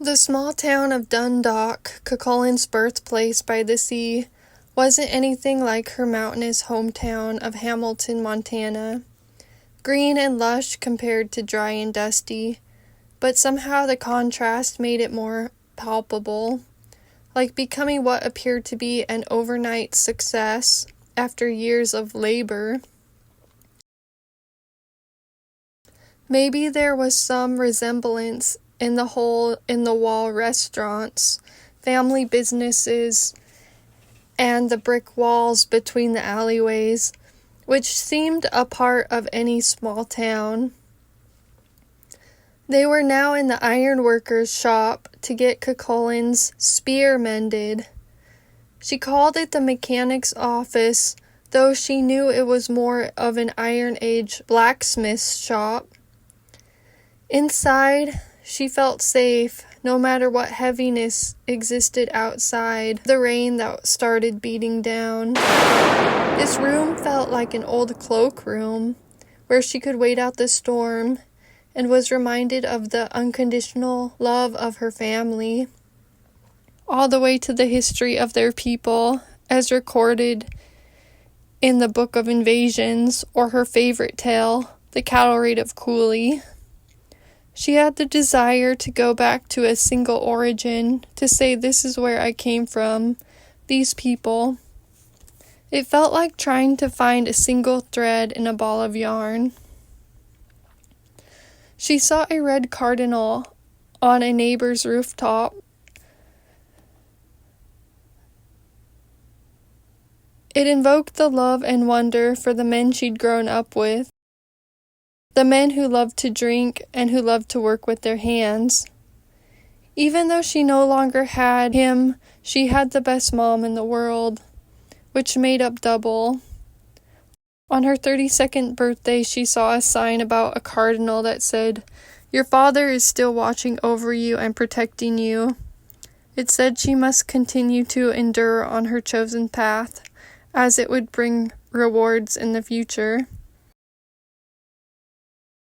The small town of Dundalk, Cuchulain's birthplace by the sea, wasn't anything like her mountainous hometown of Hamilton, Montana. Green and lush compared to dry and dusty, but somehow the contrast made it more palpable, like becoming what appeared to be an overnight success after years of labor. Maybe there was some resemblance in the hole-in-the-wall restaurants, family businesses, and the brick walls between the alleyways, which seemed a part of any small town. They were now in the ironworker's shop to get Cuchulain's spear mended. She called it the mechanic's office, though she knew it was more of an Iron Age blacksmith's shop. Inside, she felt safe, no matter what heaviness existed outside, the rain that started beating down. This room felt like an old cloakroom, where she could wait out the storm, and was reminded of the unconditional love of her family, all the way to the history of their people, as recorded in the Book of Invasions, or her favorite tale, The Cattle Raid of Cooley. She had the desire to go back to a single origin, to say this is where I came from, these people. It felt like trying to find a single thread in a ball of yarn. She saw a red cardinal on a neighbor's rooftop. It invoked the love and wonder for the men she'd grown up with. The men who loved to drink and who loved to work with their hands. Even though she no longer had him, she had the best mom in the world, which made up double. On her 32nd birthday, she saw a sign about a cardinal that said, "Your father is still watching over you and protecting you." It said she must continue to endure on her chosen path, as it would bring rewards in the future.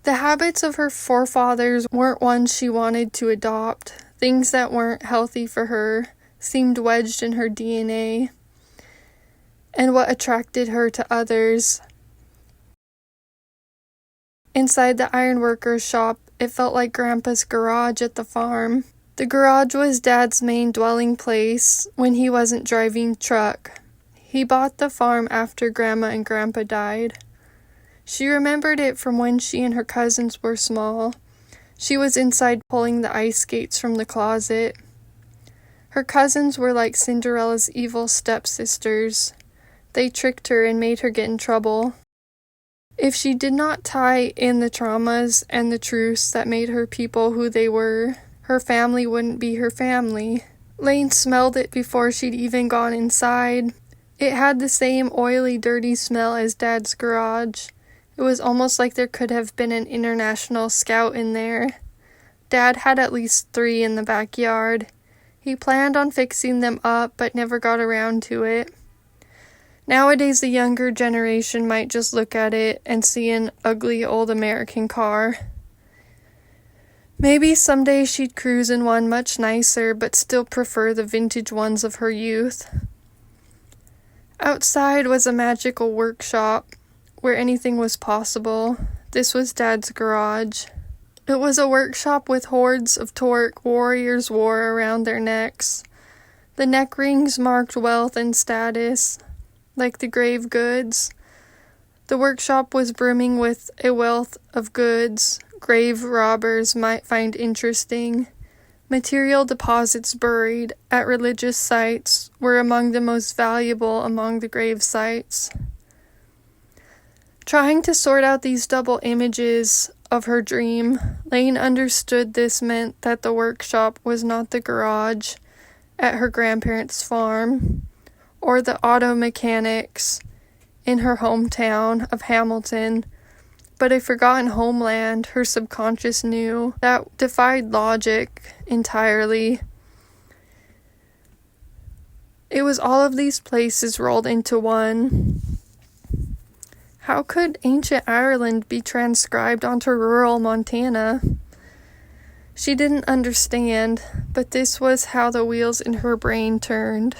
The habits of her forefathers weren't ones she wanted to adopt. Things that weren't healthy for her seemed wedged in her DNA, and what attracted her to others. Inside the ironworker's shop, it felt like Grandpa's garage at the farm. The garage was Dad's main dwelling place when he wasn't driving truck. He bought the farm after Grandma and Grandpa died. She remembered it from when she and her cousins were small. She was inside pulling the ice skates from the closet. Her cousins were like Cinderella's evil stepsisters. They tricked her and made her get in trouble. If she did not tie in the traumas and the truths that made her people who they were, her family wouldn't be her family. Laine smelled it before she'd even gone inside. It had the same oily, dirty smell as Dad's garage. It was almost like there could have been an international scout in there. Dad had at least 3 in the backyard. He planned on fixing them up, but never got around to it. Nowadays, the younger generation might just look at it and see an ugly old American car. Maybe someday she'd cruise in one much nicer, but still prefer the vintage ones of her youth. Outside was a magical workshop, where anything was possible. This was Dad's garage. It was a workshop with hordes of torque warriors wore around their necks. The neck rings marked wealth and status, like the grave goods. The workshop was brimming with a wealth of goods grave robbers might find interesting. Material deposits buried at religious sites were among the most valuable among the grave sites. Trying to sort out these double images of her dream, Laine understood this meant that the workshop was not the garage at her grandparents' farm, or the auto mechanics in her hometown of Hamilton, but a forgotten homeland her subconscious knew that defied logic entirely. It was all of these places rolled into one. How could ancient Ireland be transcribed onto rural Montana? She didn't understand, but this was how the wheels in her brain turned.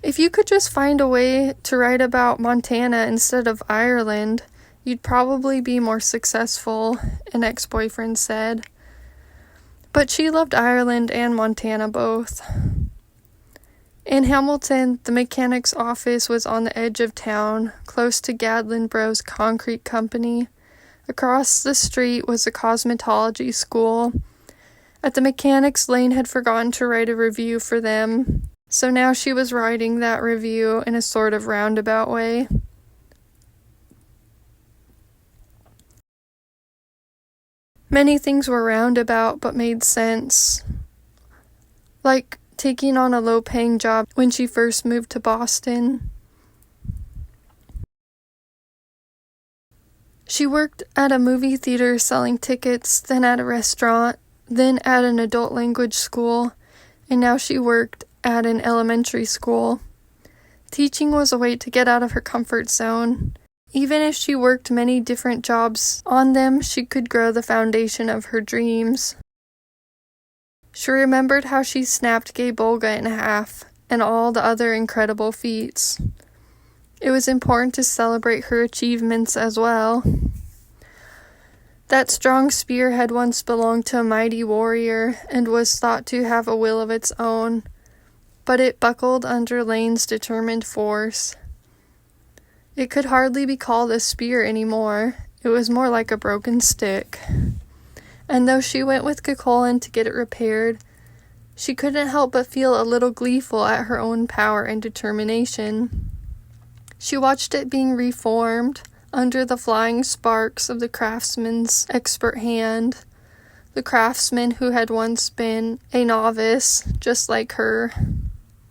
If you could just find a way to write about Montana instead of Ireland, you'd probably be more successful, an ex-boyfriend said. But she loved Ireland and Montana both. In Hamilton, the mechanic's office was on the edge of town, close to Gadlin Bros Concrete Company. Across the street was a cosmetology school. At the mechanics, Laine had forgotten to write a review for them, so now she was writing that review in a sort of roundabout way. Many things were roundabout but made sense, like taking on a low-paying job when she first moved to Boston. She worked at a movie theater selling tickets, then at a restaurant, then at an adult language school, and now she worked at an elementary school. Teaching was a way to get out of her comfort zone. Even if she worked many different jobs on them, she could grow the foundation of her dreams. She remembered how she snapped Gay Bolga in half, and all the other incredible feats. It was important to celebrate her achievements as well. That strong spear had once belonged to a mighty warrior and was thought to have a will of its own, but it buckled under Laine's determined force. It could hardly be called a spear anymore. It was more like a broken stick. And though she went with Cuchulain to get it repaired, she couldn't help but feel a little gleeful at her own power and determination. She watched it being reformed under the flying sparks of the craftsman's expert hand, the craftsman who had once been a novice just like her.